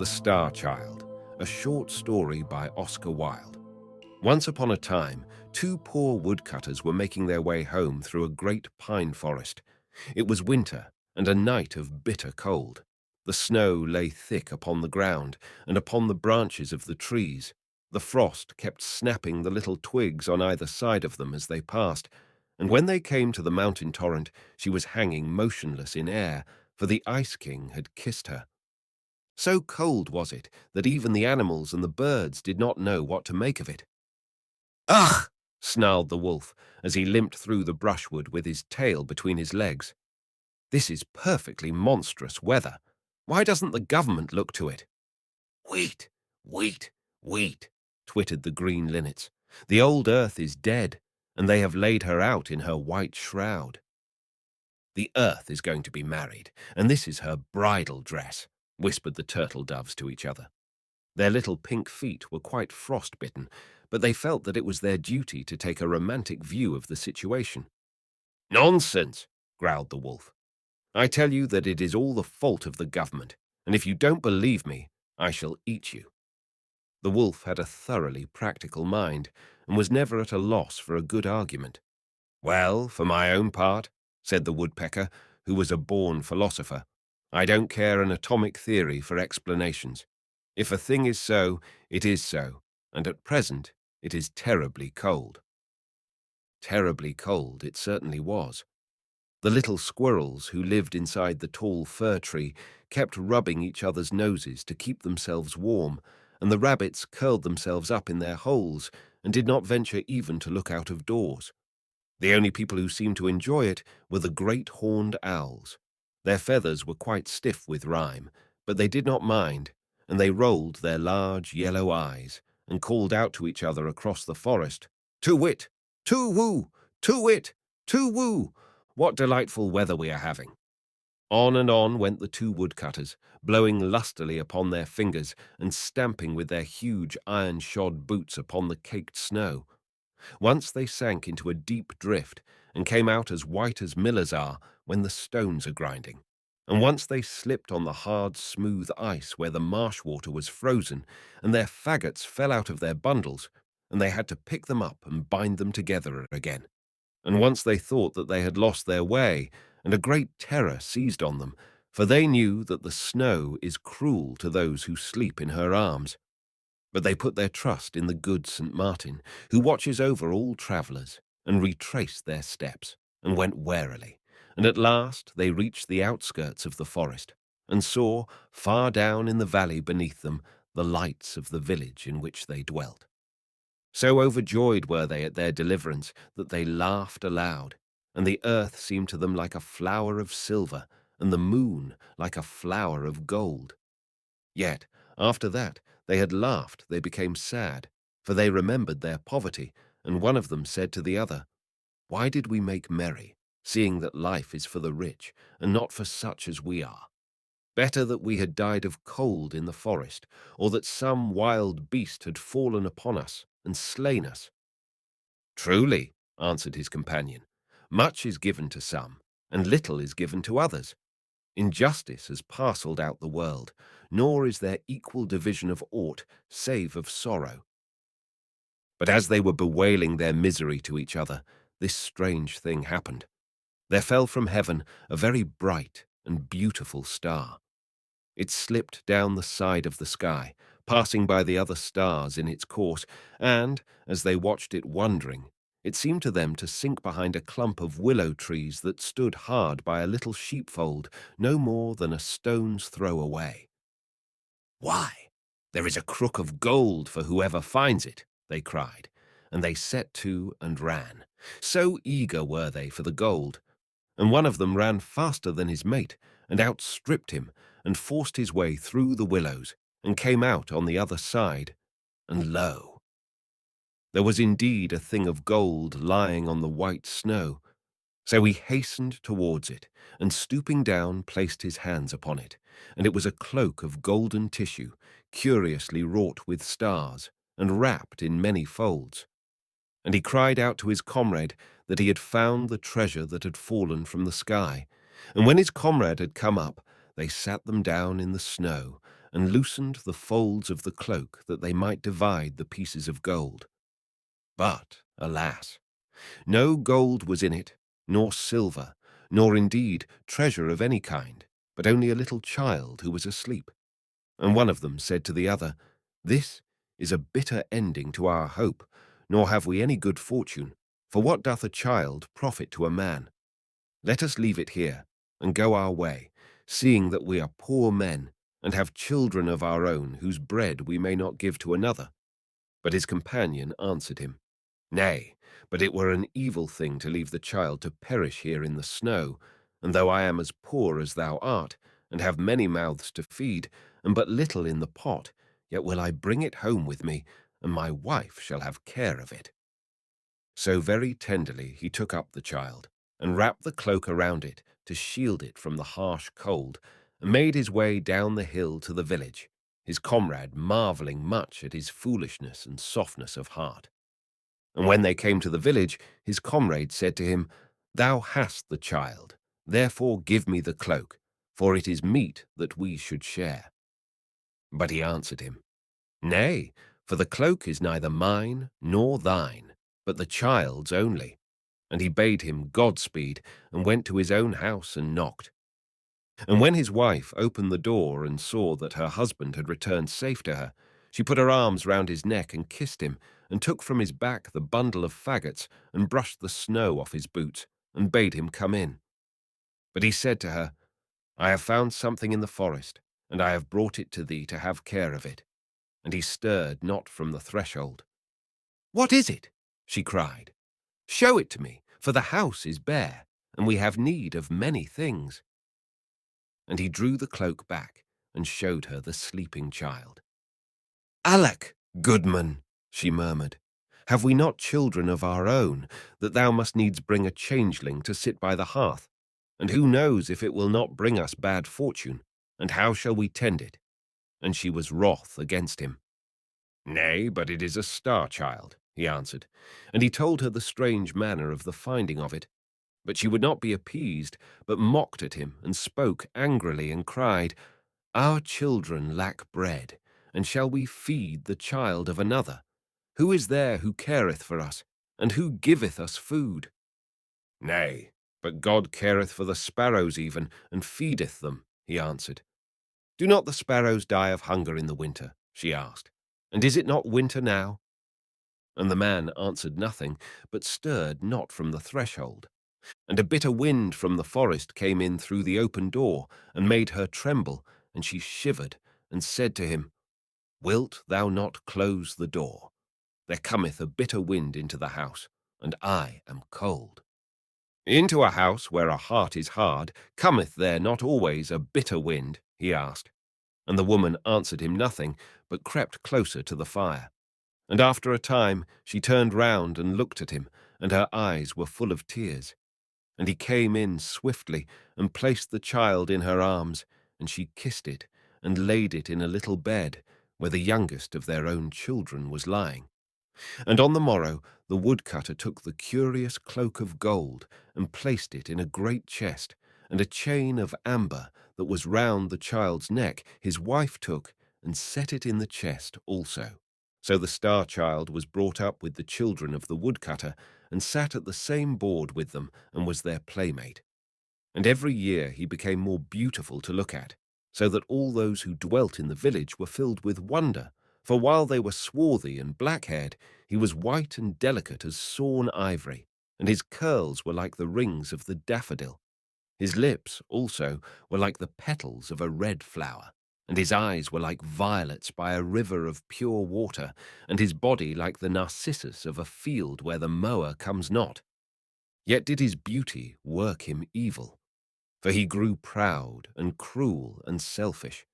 The Star Child, a short story by Oscar Wilde. Once upon a time, two poor woodcutters were making their way home through a great pine forest. It was winter and a night of bitter cold. The snow lay thick upon the ground and upon the branches of the trees. The frost kept snapping the little twigs on either side of them as they passed, and when they came to the mountain torrent, she was hanging motionless in air, for the Ice King had kissed her. So cold was it that even the animals and the birds did not know what to make of it. "Ugh!" snarled the wolf as he limped through the brushwood with his tail between his legs. "This is perfectly monstrous weather. Why doesn't the government look to it?" "Wheat, wheat, wheat," twittered the green linnets. "The old earth is dead, and they have laid her out in her white shroud. The earth is going to be married, and this is her bridal dress," whispered the turtle doves to each other. Their little pink feet were quite frostbitten, but they felt that it was their duty to take a romantic view of the situation. "Nonsense," growled the wolf. "I tell you that it is all the fault of the government, and if you don't believe me, I shall eat you." The wolf had a thoroughly practical mind, and was never at a loss for a good argument. "Well, for my own part," said the woodpecker, who was a born philosopher, "I don't care an atomic theory for explanations. If a thing is so, it is so, and at present it is terribly cold." Terribly cold it certainly was. The little squirrels who lived inside the tall fir tree kept rubbing each other's noses to keep themselves warm, and the rabbits curled themselves up in their holes and did not venture even to look out of doors. The only people who seemed to enjoy it were the great horned owls. Their feathers were quite stiff with rime, but they did not mind, and they rolled their large yellow eyes and called out to each other across the forest, "Tu-wit! Tu-woo! Tu-wit! Tu-woo! What delightful weather we are having!" On and on went the two woodcutters, blowing lustily upon their fingers and stamping with their huge iron-shod boots upon the caked snow. Once they sank into a deep drift and came out as white as millers are when the stones are grinding. And once they slipped on the hard, smooth ice where the marsh water was frozen, and their faggots fell out of their bundles, and they had to pick them up and bind them together again. And once they thought that they had lost their way, and a great terror seized on them, for they knew that the snow is cruel to those who sleep in her arms. But they put their trust in the good St. Martin, who watches over all travellers, and retraced their steps, and went warily, and at last they reached the outskirts of the forest, and saw, far down in the valley beneath them, the lights of the village in which they dwelt. So overjoyed were they at their deliverance that they laughed aloud, and the earth seemed to them like a flower of silver, and the moon like a flower of gold. Yet, after that, they had laughed, they became sad, for they remembered their poverty, and one of them said to the other, "Why did we make merry, seeing that life is for the rich, and not for such as we are? Better that we had died of cold in the forest, or that some wild beast had fallen upon us and slain us." "Truly," answered his companion, "much is given to some, and little is given to others. Injustice has parcelled out the world, nor is there equal division of aught save of sorrow." But as they were bewailing their misery to each other, this strange thing happened. There fell from heaven a very bright and beautiful star. It slipped down the side of the sky, passing by the other stars in its course, and, as they watched it wondering, it seemed to them to sink behind a clump of willow trees that stood hard by a little sheepfold no more than a stone's throw away. "Why, there is a crook of gold for whoever finds it," they cried, and they set to and ran. So eager were they for the gold, and one of them ran faster than his mate, and outstripped him, and forced his way through the willows, and came out on the other side, and lo! There was indeed a thing of gold lying on the white snow. So he hastened towards it, and stooping down placed his hands upon it, and it was a cloak of golden tissue, curiously wrought with stars, and wrapped in many folds. And he cried out to his comrade that he had found the treasure that had fallen from the sky. And when his comrade had come up, they sat them down in the snow, and loosened the folds of the cloak that they might divide the pieces of gold. But, alas, no gold was in it, nor silver, nor indeed treasure of any kind, but only a little child who was asleep. And one of them said to the other, "This is a bitter ending to our hope, nor have we any good fortune. For what doth a child profit to a man? Let us leave it here, and go our way, seeing that we are poor men, and have children of our own, whose bread we may not give to another." But his companion answered him, "Nay, but it were an evil thing to leave the child to perish here in the snow, and though I am as poor as thou art, and have many mouths to feed, and but little in the pot, yet will I bring it home with me, and my wife shall have care of it." So very tenderly he took up the child, and wrapped the cloak around it to shield it from the harsh cold, and made his way down the hill to the village, his comrade marvelling much at his foolishness and softness of heart. And when they came to the village, his comrade said to him, "Thou hast the child, therefore give me the cloak, for it is meet that we should share." But he answered him, "Nay, for the cloak is neither mine nor thine, but the child's only." And he bade him Godspeed, and went to his own house and knocked. And when his wife opened the door and saw that her husband had returned safe to her, she put her arms round his neck and kissed him, and took from his back the bundle of faggots, and brushed the snow off his boots, and bade him come in. But he said to her, "I have found something in the forest, and I have brought it to thee to have care of it." And he stirred not from the threshold. "What is it?" she cried. "Show it to me, for the house is bare, and we have need of many things." And he drew the cloak back, and showed her the sleeping child. "Alack, goodman," she murmured, "have we not children of our own, that thou must needs bring a changeling to sit by the hearth? And who knows if it will not bring us bad fortune, and how shall we tend it?" And she was wroth against him. "Nay, but it is a star-child," he answered, and he told her the strange manner of the finding of it. But she would not be appeased, but mocked at him, and spoke angrily, and cried, "Our children lack bread, and shall we feed the child of another? Who is there who careth for us, and who giveth us food?" "Nay, but God careth for the sparrows even, and feedeth them," he answered. "Do not the sparrows die of hunger in the winter?" she asked. "And is it not winter now?" And the man answered nothing, but stirred not from the threshold. And a bitter wind from the forest came in through the open door, and made her tremble, and she shivered, and said to him, "Wilt thou not close the door? There cometh a bitter wind into the house, and I am cold." "Into a house where a heart is hard, cometh there not always a bitter wind?" he asked. And the woman answered him nothing, but crept closer to the fire. And after a time she turned round and looked at him, and her eyes were full of tears. And he came in swiftly, and placed the child in her arms, and she kissed it, and laid it in a little bed, where the youngest of their own children was lying. And on the morrow the woodcutter took the curious cloak of gold, and placed it in a great chest, and a chain of amber that was round the child's neck his wife took, and set it in the chest also. So the star-child was brought up with the children of the woodcutter, and sat at the same board with them, and was their playmate. And every year he became more beautiful to look at, so that all those who dwelt in the village were filled with wonder, for while they were swarthy and black-haired, he was white and delicate as sawn ivory, and his curls were like the rings of the daffodil. His lips, also, were like the petals of a red flower, and his eyes were like violets by a river of pure water, and his body like the narcissus of a field where the mower comes not. Yet did his beauty work him evil, for he grew proud and cruel and selfish.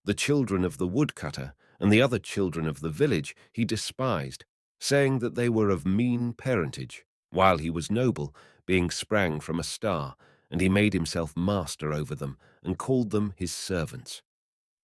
The children of the woodcutter and the other children of the village he despised, saying that they were of mean parentage, while he was noble, being sprang from a star, and he made himself master over them, and called them his servants.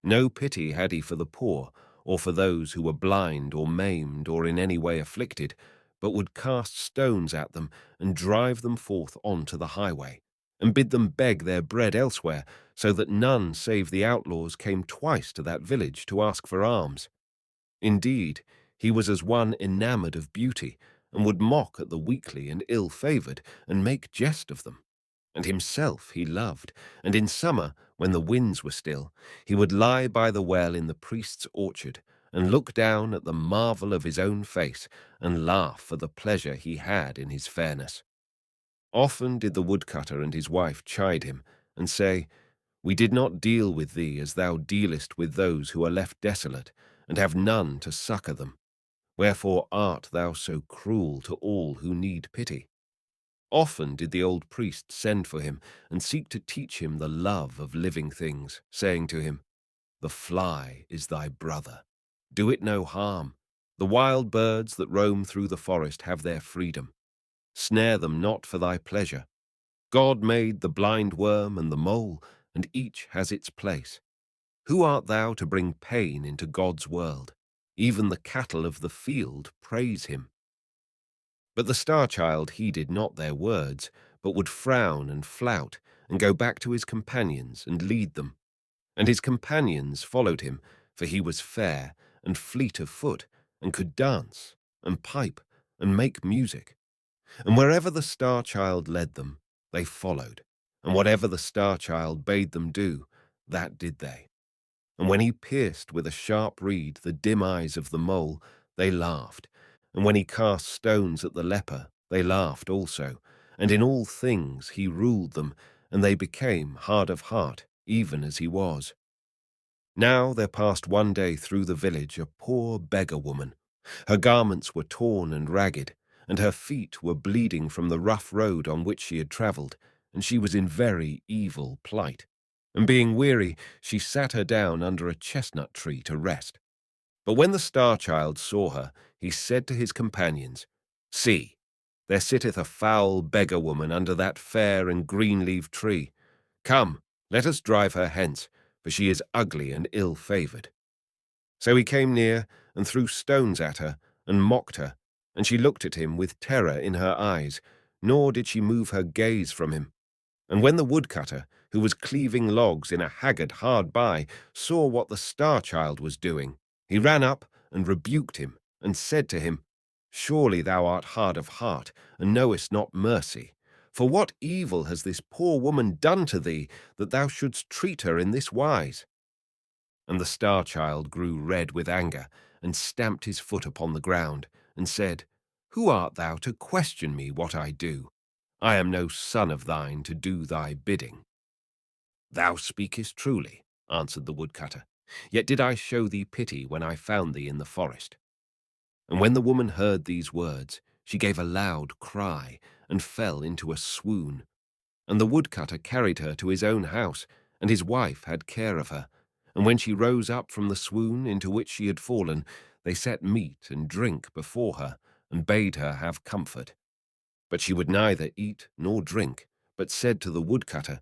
No pity had he for the poor, or for those who were blind or maimed or in any way afflicted, but would cast stones at them, and drive them forth on to the highway, and bid them beg their bread elsewhere, so that none save the outlaws came twice to that village to ask for alms. Indeed, he was as one enamoured of beauty, and would mock at the weakly and ill-favoured, and make jest of them. And himself he loved, and in summer, when the winds were still, he would lie by the well in the priest's orchard, and look down at the marvel of his own face, and laugh for the pleasure he had in his fairness. Often did the woodcutter and his wife chide him, and say, "We did not deal with thee as thou dealest with those who are left desolate, and have none to succour them. Wherefore art thou so cruel to all who need pity?" Often did the old priest send for him, and seek to teach him the love of living things, saying to him, "The fly is thy brother. Do it no harm. The wild birds that roam through the forest have their freedom. Snare them not for thy pleasure. God made the blind worm and the mole, and each has its place. Who art thou to bring pain into God's world? Even the cattle of the field praise him." But the Star-Child heeded not their words, but would frown and flout, and go back to his companions and lead them. And his companions followed him, for he was fair and fleet of foot, and could dance, and pipe, and make music. And wherever the Star-Child led them, they followed, and whatever the Star-Child bade them do, that did they. And when he pierced with a sharp reed the dim eyes of the mole, they laughed. And when he cast stones at the leper, they laughed also. And in all things he ruled them, and they became hard of heart, even as he was. Now there passed one day through the village a poor beggar woman. Her garments were torn and ragged, and her feet were bleeding from the rough road on which she had travelled, and she was in very evil plight. And being weary, she sat her down under a chestnut tree to rest. But when the Star-Child saw her, he said to his companions, "See, there sitteth a foul beggar woman under that fair and green-leaved tree. Come, let us drive her hence, for she is ugly and ill-favoured." So he came near and threw stones at her and mocked her, and she looked at him with terror in her eyes, nor did she move her gaze from him. And when the woodcutter, who was cleaving logs in a haggard hard by, saw what the Star-Child was doing, he ran up and rebuked him, and said to him, "Surely thou art hard of heart, and knowest not mercy. For what evil has this poor woman done to thee, that thou shouldst treat her in this wise?" And the Star-Child grew red with anger, and stamped his foot upon the ground, and said, "Who art thou to question me what I do? I am no son of thine to do thy bidding." "Thou speakest truly," answered the woodcutter. "Yet did I show thee pity when I found thee in the forest." And when the woman heard these words, she gave a loud cry, and fell into a swoon. And the woodcutter carried her to his own house, and his wife had care of her. And when she rose up from the swoon into which she had fallen, they set meat and drink before her, and bade her have comfort. But she would neither eat nor drink, but said to the woodcutter,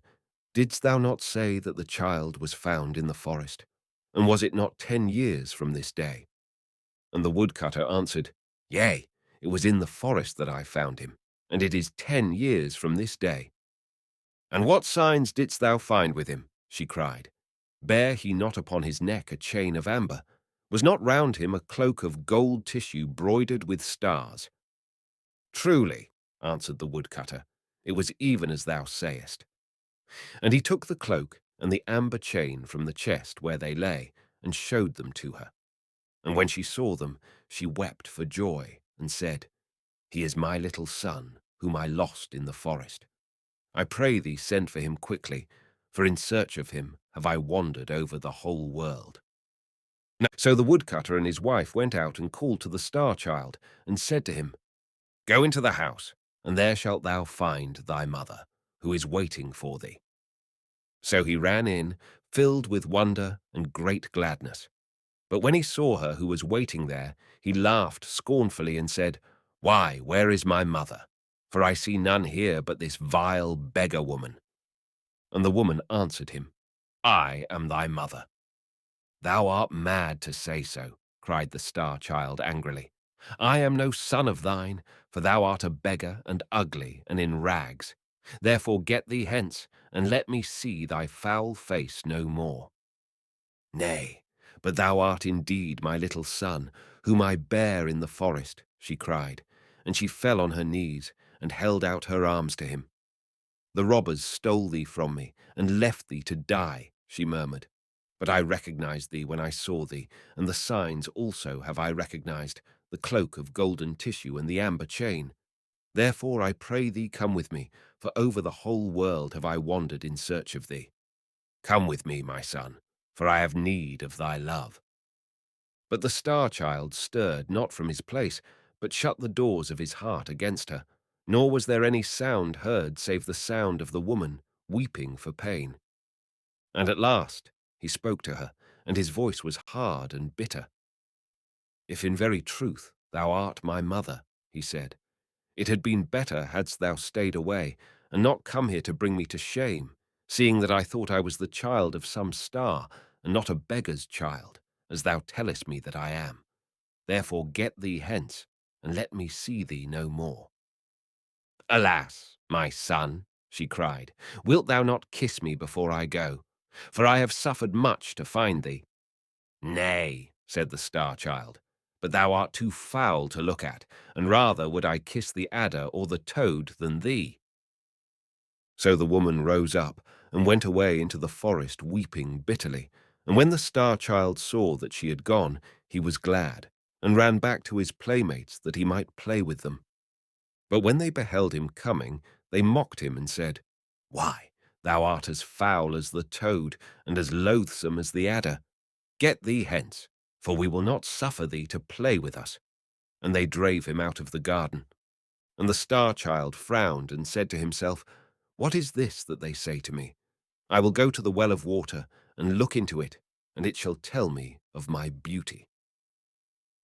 "Didst thou not say that the child was found in the forest? And was it not 10 years from this day?" And the woodcutter answered, "Yea, it was in the forest that I found him, and it is 10 years from this day." "And what signs didst thou find with him?" she cried. "Bare he not upon his neck a chain of amber? Was not round him a cloak of gold tissue broidered with stars?" "Truly," answered the woodcutter, "it was even as thou sayest." And he took the cloak and the amber chain from the chest where they lay, and showed them to her. And when she saw them, she wept for joy, and said, "He is my little son, whom I lost in the forest. I pray thee send for him quickly, for in search of him have I wandered over the whole world." So the woodcutter and his wife went out and called to the Star-Child, and said to him, "Go into the house, and there shalt thou find thy mother, who is waiting for thee." So he ran in, filled with wonder and great gladness. But when he saw her who was waiting there, he laughed scornfully and said, "Why, where is my mother? For I see none here but this vile beggar woman." And the woman answered him, "I am thy mother." "Thou art mad to say so," cried the Star-Child angrily. "I am no son of thine, for thou art a beggar and ugly and in rags. Therefore get thee hence, and let me see thy foul face no more. Nay, but thou art indeed my little son, whom I bare in the forest, she cried, and she fell on her knees, and held out her arms to him. The robbers stole thee from me, and left thee to die, she murmured. But I recognized thee when I saw thee, and the signs also have I recognized, the cloak of golden tissue and the amber chain. Therefore I pray thee come with me, for over the whole world have I wandered in search of thee. Come with me, my son, for I have need of thy love. But the star-child stirred not from his place, but shut the doors of his heart against her, nor was there any sound heard save the sound of the woman weeping for pain. And at last he spoke to her, and his voice was hard and bitter. If in very truth thou art my mother, he said, it had been better hadst thou stayed away, and not come here to bring me to shame, seeing that I thought I was the child of some star, and not a beggar's child, as thou tellest me that I am. Therefore get thee hence, and let me see thee no more. Alas, my son, she cried, wilt thou not kiss me before I go? For I have suffered much to find thee. Nay, said the star-child, but thou art too foul to look at, and rather would I kiss the adder or the toad than thee. So the woman rose up and went away into the forest weeping bitterly, and when the star-child saw that she had gone, he was glad, and ran back to his playmates that he might play with them. But when they beheld him coming, they mocked him and said, Why, thou art as foul as the toad, and as loathsome as the adder. Get thee hence, for we will not suffer thee to play with us. And they drave him out of the garden. And the star-child frowned and said to himself, What is this that they say to me? I will go to the well of water and look into it, and it shall tell me of my beauty.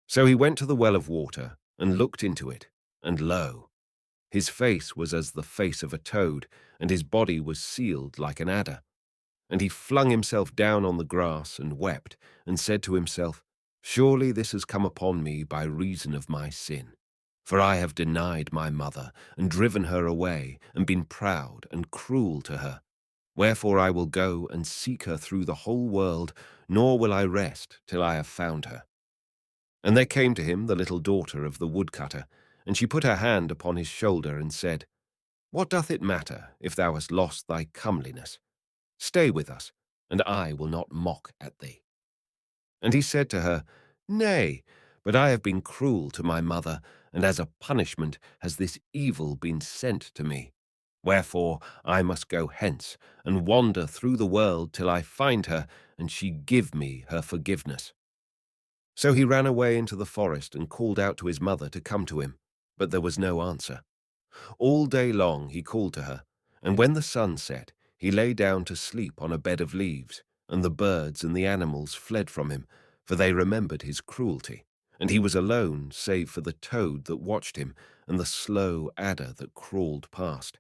So he went to the well of water and looked into it, and lo, his face was as the face of a toad, and his body was sealed like an adder. And he flung himself down on the grass and wept, and said to himself, Surely this has come upon me by reason of my sin. For I have denied my mother, and driven her away, and been proud and cruel to her. Wherefore I will go and seek her through the whole world, nor will I rest till I have found her. And there came to him the little daughter of the woodcutter, and she put her hand upon his shoulder and said, What doth it matter if thou hast lost thy comeliness? Stay with us, and I will not mock at thee. And he said to her, Nay, but I have been cruel to my mother, and as a punishment has this evil been sent to me. Wherefore I must go hence, and wander through the world till I find her, and she give me her forgiveness. So he ran away into the forest and called out to his mother to come to him, but there was no answer. All day long he called to her, and when the sun set, he lay down to sleep on a bed of leaves, and the birds and the animals fled from him, for they remembered his cruelty, and he was alone save for the toad that watched him and the slow adder that crawled past.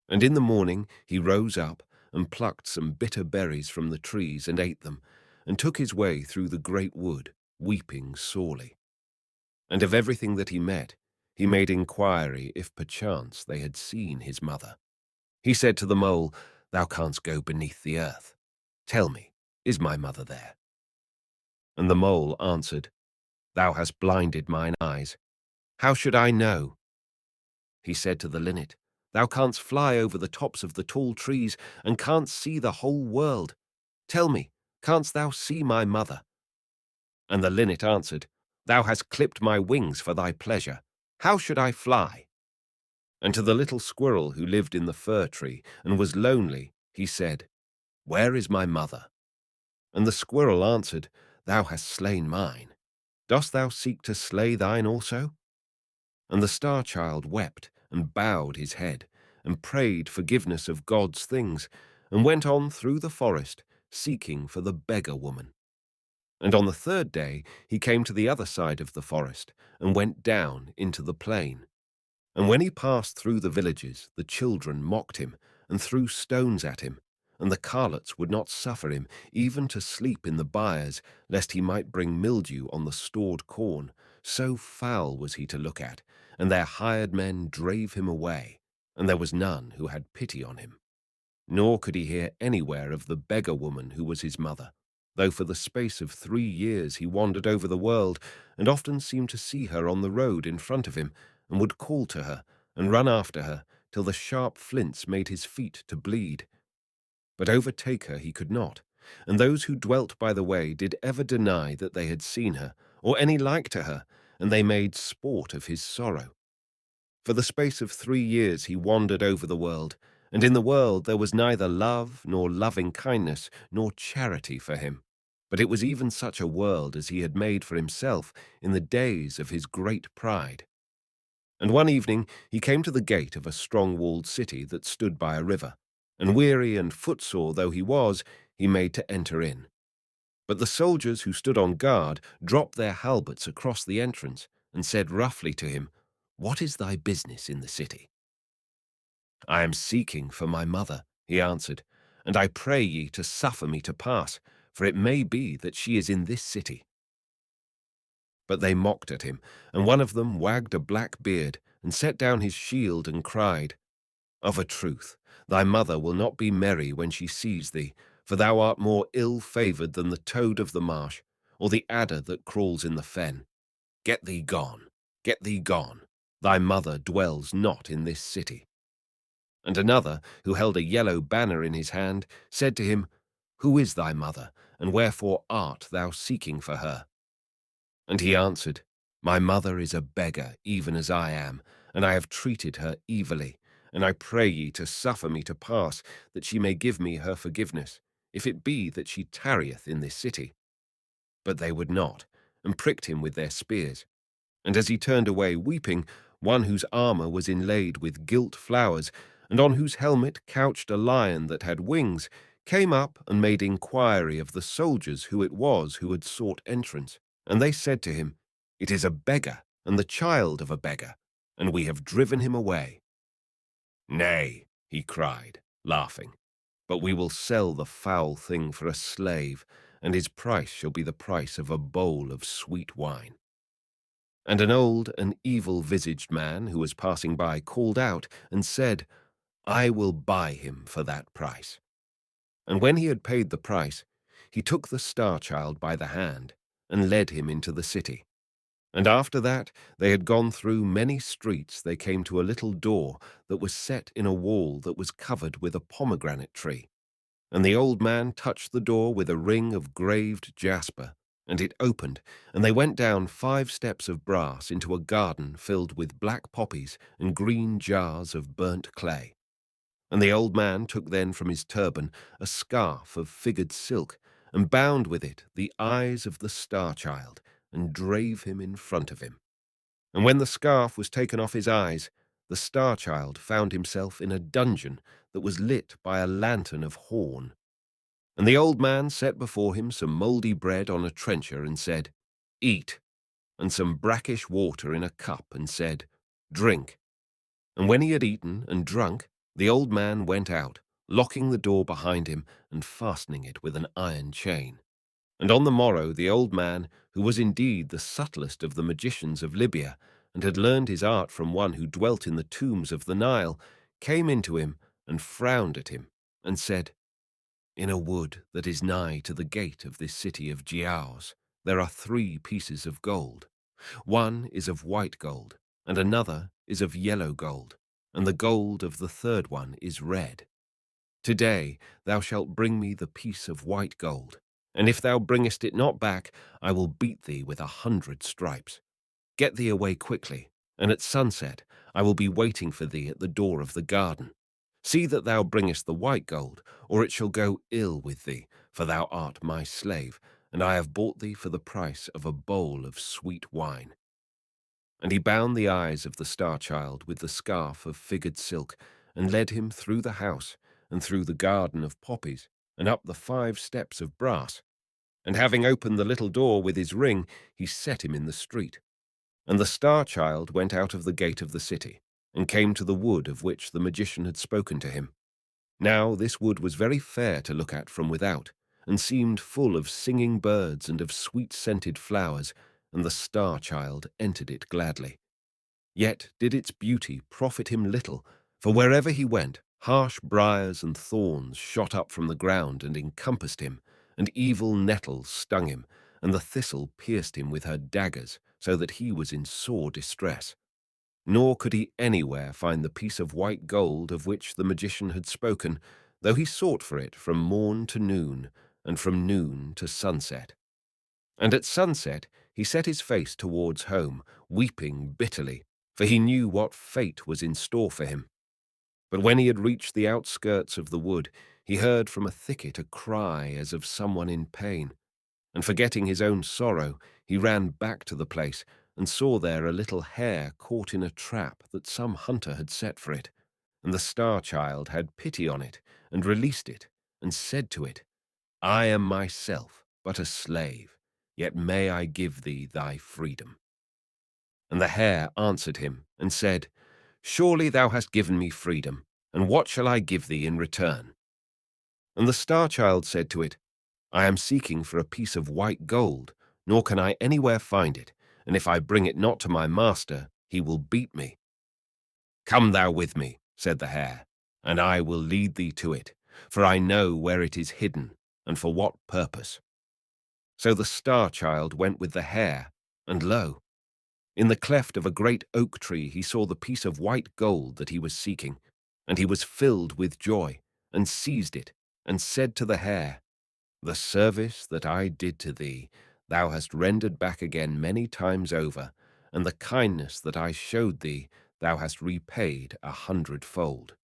And in the morning he rose up and plucked some bitter berries from the trees and ate them, and took his way through the great wood, weeping sorely. And of everything that he met, he made inquiry if perchance they had seen his mother. He said to the mole, Thou canst go beneath the earth. Tell me, is my mother there? And the mole answered, Thou hast blinded mine eyes. How should I know? He said to the linnet, Thou canst fly over the tops of the tall trees, and canst see the whole world. Tell me, canst thou see my mother? And the linnet answered, Thou hast clipped my wings for thy pleasure. How should I fly? And to the little squirrel who lived in the fir tree and was lonely, he said, Where is my mother? And the squirrel answered, Thou hast slain mine. Dost thou seek to slay thine also? And the star-child wept and bowed his head, and prayed forgiveness of God's things, and went on through the forest, seeking for the beggar woman. And on the third day he came to the other side of the forest, and went down into the plain. And when he passed through the villages, the children mocked him, and threw stones at him, and the carlots would not suffer him even to sleep in the byres, lest he might bring mildew on the stored corn. So foul was he to look at, and their hired men drave him away. and there was none who had pity on him. Nor could he hear anywhere of the beggar woman who was his mother, though for the space of 3 years he wandered over the world, and often seemed to see her on the road in front of him, and would call to her, and run after her, till the sharp flints made his feet to bleed. But overtake her he could not, and those who dwelt by the way did ever deny that they had seen her, or any like to her, and they made sport of his sorrow. For the space of 3 years he wandered over the world, and in the world there was neither love, nor loving kindness, nor charity for him. But it was even such a world as he had made for himself in the days of his great pride. And one evening he came to the gate of a strong-walled city that stood by a river, and weary and footsore though he was, he made to enter in. But the soldiers who stood on guard dropped their halberts across the entrance, and said roughly to him, "What is thy business in the city?" "I am seeking for my mother," he answered, "and I pray ye to suffer me to pass, for it may be that she is in this city." But they mocked at him, and one of them wagged a black beard, and set down his shield, and cried, "Of a truth, thy mother will not be merry when she sees thee, for thou art more ill-favoured than the toad of the marsh, or the adder that crawls in the fen. Get thee gone, get thee gone. Thy mother dwells not in this city." And another, who held a yellow banner in his hand, said to him, "Who is thy mother, and wherefore art thou seeking for her?" And he answered, "My mother is a beggar, even as I am, and I have treated her evilly, and I pray ye to suffer me to pass, that she may give me her forgiveness, if it be that she tarrieth in this city." But they would not, and pricked him with their spears. And as he turned away weeping, one whose armour was inlaid with gilt flowers, and on whose helmet couched a lion that had wings, came up and made inquiry of the soldiers who it was who had sought entrance. And they said to him, "It is a beggar, and the child of a beggar, and we have driven him away." "Nay," he cried, laughing, "but we will sell the foul thing for a slave, and his price shall be the price of a bowl of sweet wine." And an old and evil-visaged man who was passing by called out and said, "I will buy him for that price." And when he had paid the price, he took the star-child by the hand and led him into the city. And after that they had gone through many streets, they came to a little door that was set in a wall that was covered with a pomegranate tree. And the old man touched the door with a ring of graved jasper, and it opened, and they went down 5 steps of brass into a garden filled with black poppies and green jars of burnt clay. And the old man took then from his turban a scarf of figured silk, and bound with it the eyes of the star-child, and drave him in front of him. And when the scarf was taken off his eyes, the star-child found himself in a dungeon that was lit by a lantern of horn. And the old man set before him some mouldy bread on a trencher, and said, "Eat," and some brackish water in a cup, and said, "Drink." And when he had eaten and drunk, the old man went out, locking the door behind him and fastening it with an iron chain. And on the morrow the old man, who was indeed the subtlest of the magicians of Libya, and had learned his art from one who dwelt in the tombs of the Nile, came into him and frowned at him, and said, "In a wood that is nigh to the gate of this city of Giaos, there are 3 pieces of gold. One is of white gold, and another is of yellow gold, and the gold of the third one is red. Today thou shalt bring me the piece of white gold, and if thou bringest it not back, I will beat thee with 100 stripes. Get thee away quickly, and at sunset I will be waiting for thee at the door of the garden. See that thou bringest the white gold, or it shall go ill with thee, for thou art my slave, and I have bought thee for the price of a bowl of sweet wine." And he bound the eyes of the star-child with the scarf of figured silk, and led him through the house, and through the garden of poppies, and up the 5 steps of brass. And having opened the little door with his ring, he set him in the street. And the star-child went out of the gate of the city, and came to the wood of which the magician had spoken to him. Now this wood was very fair to look at from without, and seemed full of singing birds and of sweet-scented flowers, and the star-child entered it gladly. Yet did its beauty profit him little, For wherever he went, harsh briars and thorns shot up from the ground and encompassed him, and evil nettles stung him, and the thistle pierced him with her daggers, so that he was in sore distress. Nor could he anywhere find the piece of white gold of which the magician had spoken, though he sought for it from morn to noon, and from noon to sunset. And at sunset he set his face towards home, weeping bitterly, for he knew what fate was in store for him. But when he had reached the outskirts of the wood, he heard from a thicket a cry as of someone in pain, and forgetting his own sorrow, he ran back to the place and saw there a little hare caught in a trap that some hunter had set for it. And the Star-Child had pity on it and released it, and said to it, I am myself but a slave, yet may I give thee thy freedom. And the hare answered him and said, Surely thou hast given me freedom, and what shall I give thee in return? And the Star-Child said to it, I am seeking for a piece of white gold, nor can I anywhere find it, and if I bring it not to my master, he will beat me. Come thou with me, said the hare, and I will lead thee to it, for I know where it is hidden, and for what purpose. So the Star-Child went with the hare, and lo, in the cleft of a great oak tree he saw the piece of white gold that he was seeking, and he was filled with joy, and seized it, and said to the hare, The service that I did to thee, thou hast rendered back again many times over, and the kindness that I showed thee, thou hast repaid 100-fold.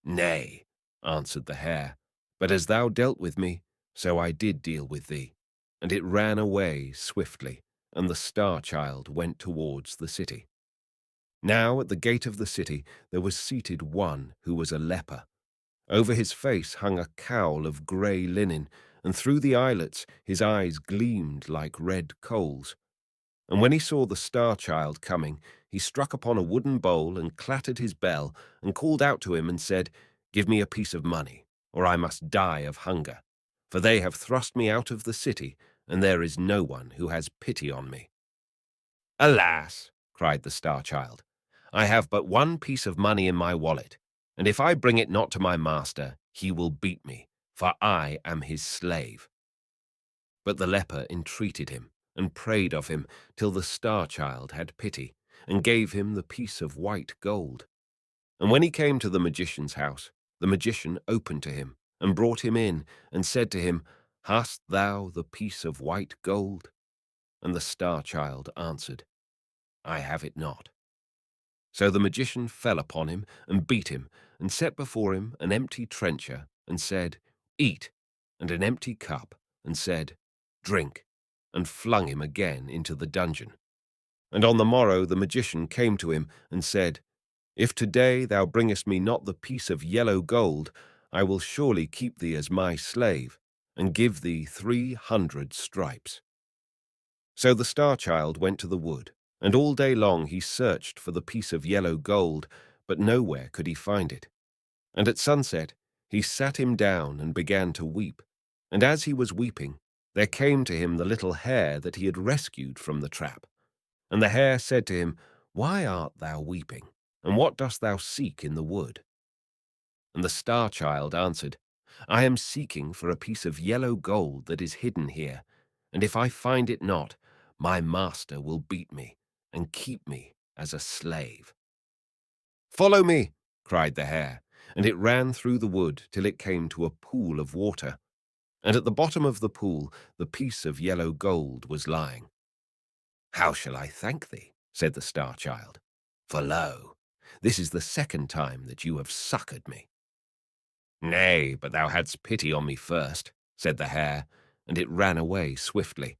Nay, answered the hare, but as thou dealt with me, so I did deal with thee. And it ran away swiftly, and the Star-Child went towards the city. Now at the gate of the city there was seated one who was a leper. Over his face hung a cowl of grey linen, and through the eyelets his eyes gleamed like red coals. And when he saw the Star-Child coming, he struck upon a wooden bowl and clattered his bell, and called out to him and said, Give me a piece of money, or I must die of hunger, for they have thrust me out of the city, and there is no one who has pity on me. Alas, cried the Star-Child, I have but one piece of money in my wallet, and if I bring it not to my master, he will beat me, for I am his slave. But the leper entreated him, and prayed of him, till the Star-Child had pity, and gave him the piece of white gold. And when he came to the magician's house, the magician opened to him, and brought him in, and said to him, Hast thou the piece of white gold? And the Star-Child answered, I have it not. So the magician fell upon him, and beat him, and set before him an empty trencher, and said, Eat, and an empty cup, and said, Drink, and flung him again into the dungeon. And on the morrow the magician came to him, and said, If today thou bringest me not the piece of yellow gold, I will surely keep thee as my slave, and give thee 300 stripes. So the Star-Child went to the wood, and all day long he searched for the piece of yellow gold, but nowhere could he find it. And at sunset he sat him down and began to weep, and as he was weeping, there came to him the little hare that he had rescued from the trap. And the hare said to him, Why art thou weeping, and what dost thou seek in the wood? And the Star-Child answered, I am seeking for a piece of yellow gold that is hidden here, and if I find it not, my master will beat me, and keep me as a slave. Follow me, cried the hare, and it ran through the wood till it came to a pool of water. And at the bottom of the pool the piece of yellow gold was lying. How shall I thank thee? Said the Star-Child, for lo, this is the second time that you have succoured me. Nay, but thou hadst pity on me first, said the hare, and it ran away swiftly.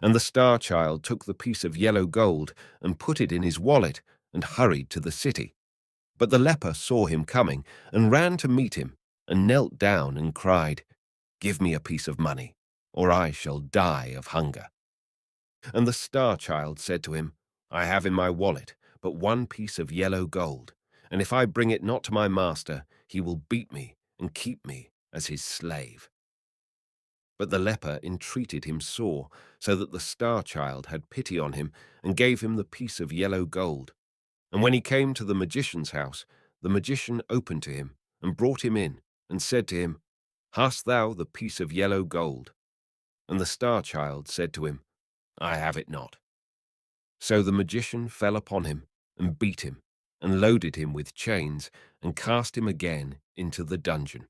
And the Star-Child took the piece of yellow gold and put it in his wallet and hurried to the city. But the leper saw him coming and ran to meet him and knelt down and cried, Give me a piece of money, or I shall die of hunger. And the Star-Child said to him, I have in my wallet but one piece of yellow gold, and if I bring it not to my master, he will beat me and keep me as his slave. But the leper entreated him sore, so that the Star-Child had pity on him and gave him the piece of yellow gold. And when he came to the magician's house, the magician opened to him and brought him in and said to him, "Hast thou the piece of yellow gold?" And the star-child said to him, "I have it not." So the magician fell upon him and beat him and loaded him with chains and cast him again into the dungeon.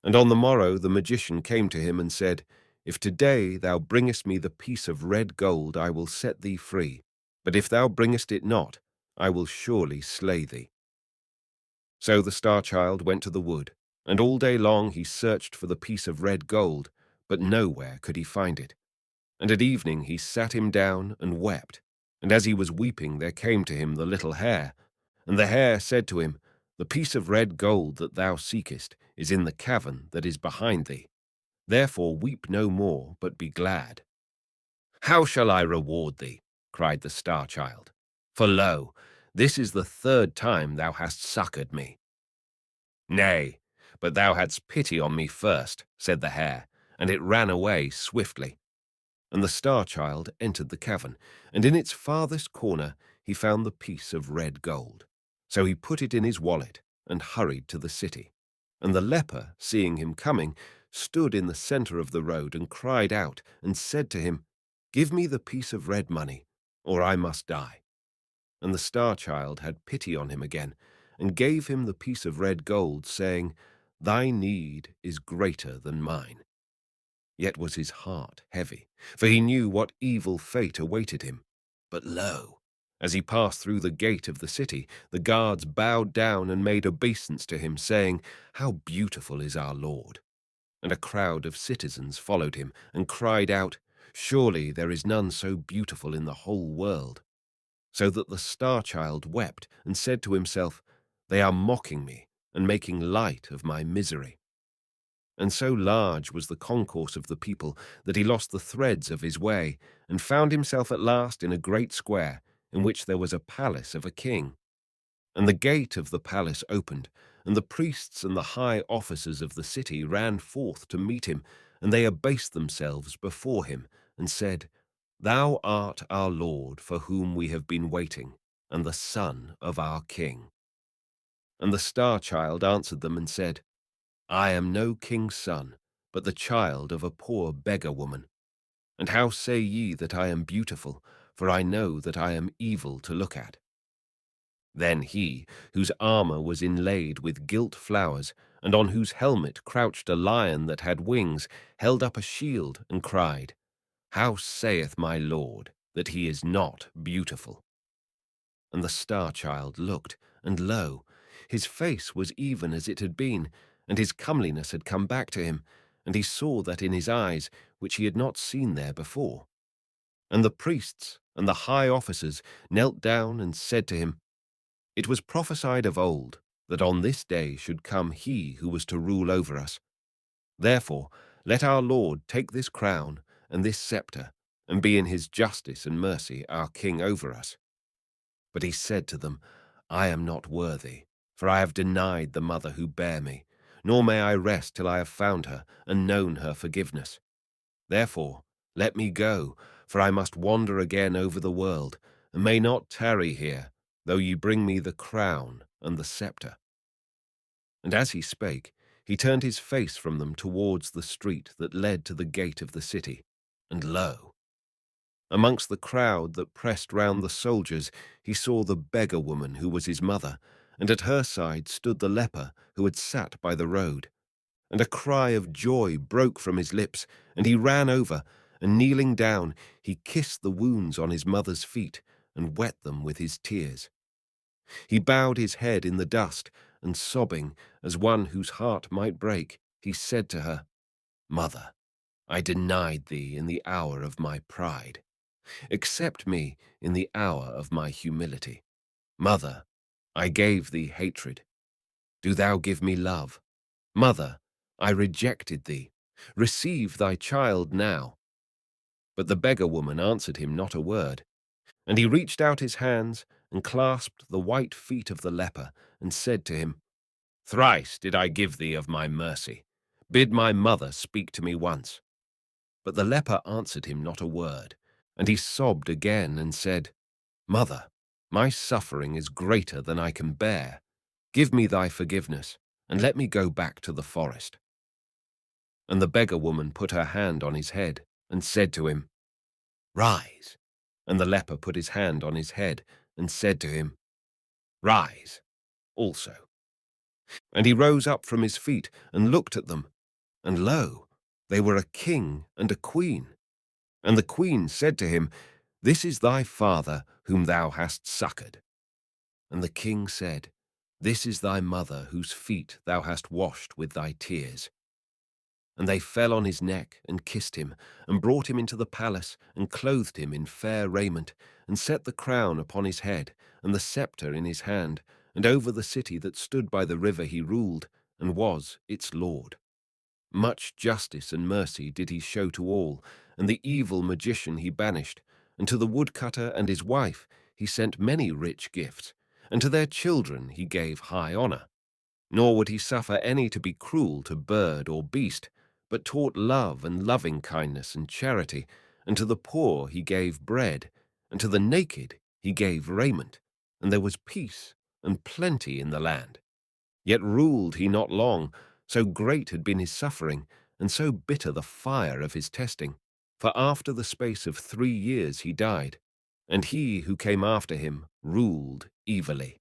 And on the morrow the magician came to him and said, "If today thou bringest me the piece of red gold, I will set thee free. But if thou bringest it not, I will surely slay thee." So the star-child went to the wood, and all day long he searched for the piece of red gold, but nowhere could he find it. And at evening he sat him down and wept. And as he was weeping, there came to him the little hare. And the hare said to him, "The piece of red gold that thou seekest is in the cavern that is behind thee. Therefore weep no more, but be glad." "How shall I reward thee?" cried the star-child. "For lo, this is the third time thou hast succoured me." "Nay, but thou hadst pity on me first," said the hare, and it ran away swiftly. And the star-child entered the cavern, and in its farthest corner he found the piece of red gold. So he put it in his wallet and hurried to the city. And the leper, seeing him coming, stood in the center of the road and cried out and said to him, "Give me the piece of red money, or I must die." And the star-child had pity on him again, and gave him the piece of red gold, saying, "Thy need is greater than mine." Yet was his heart heavy, for he knew what evil fate awaited him. But lo, as he passed through the gate of the city, the guards bowed down and made obeisance to him, saying, "How beautiful is our Lord!" And a crowd of citizens followed him and cried out, "Surely there is none so beautiful in the whole world." So that the star-child wept and said to himself, "They are mocking me and making light of my misery." And so large was the concourse of the people that he lost the threads of his way, and found himself at last in a great square, in which there was a palace of a king. And the gate of the palace opened, and the priests and the high officers of the city ran forth to meet him, and they abased themselves before him, and said, "Thou art our Lord, for whom we have been waiting, and the son of our king." And the star-child answered them and said, "I am no king's son, but the child of a poor beggar woman. And how say ye that I am beautiful? For I know that I am evil to look at." Then he, whose armor was inlaid with gilt flowers, and on whose helmet crouched a lion that had wings, held up a shield and cried, "How saith my lord that he is not beautiful?" And the star-child looked, and lo, his face was even as it had been, and his comeliness had come back to him, and he saw that in his eyes which he had not seen there before. And the priests and the high officers knelt down and said to him, "It was prophesied of old that on this day should come he who was to rule over us. Therefore let our Lord take this crown and this scepter, and be in his justice and mercy our king over us." But he said to them, "I am not worthy, for I have denied the mother who bare me, nor may I rest till I have found her and known her forgiveness. Therefore let me go, for I must wander again over the world, and may not tarry here, though ye bring me the crown and the scepter." And as he spake, he turned his face from them towards the street that led to the gate of the city, and lo, amongst the crowd that pressed round the soldiers, he saw the beggar woman who was his mother, and at her side stood the leper who had sat by the road. And a cry of joy broke from his lips, and he ran over, and kneeling down, he kissed the wounds on his mother's feet, and wet them with his tears. He bowed his head in the dust, and sobbing, as one whose heart might break, he said to her, "Mother, I denied thee in the hour of my pride. Accept me in the hour of my humility. Mother, I gave thee hatred. Do thou give me love. Mother, I rejected thee. Receive thy child now." But the beggar woman answered him not a word. And he reached out his hands and clasped the white feet of the leper and said to him, "Thrice did I give thee of my mercy. Bid my mother speak to me once." But the leper answered him not a word, and he sobbed again and said, "Mother, my suffering is greater than I can bear. Give me thy forgiveness, and let me go back to the forest." And the beggar woman put her hand on his head and said to him, "Rise." And the leper put his hand on his head and said to him, "Rise also." And he rose up from his feet and looked at them, and lo, they were a king and a queen. And the queen said to him, "This is thy father whom thou hast succored." And the king said, "This is thy mother whose feet thou hast washed with thy tears." And they fell on his neck and kissed him, and brought him into the palace, and clothed him in fair raiment, and set the crown upon his head, and the scepter in his hand, and over the city that stood by the river he ruled, and was its lord. Much justice and mercy did he show to all, and the evil magician he banished, and to the woodcutter and his wife he sent many rich gifts, and to their children he gave high honor. Nor would he suffer any to be cruel to bird or beast, but taught love and loving kindness and charity, and to the poor he gave bread, and to the naked he gave raiment, and there was peace and plenty in the land. Yet ruled he not long, so great had been his suffering, and so bitter the fire of his testing. For after the space of 3 years he died, and he who came after him ruled evilly.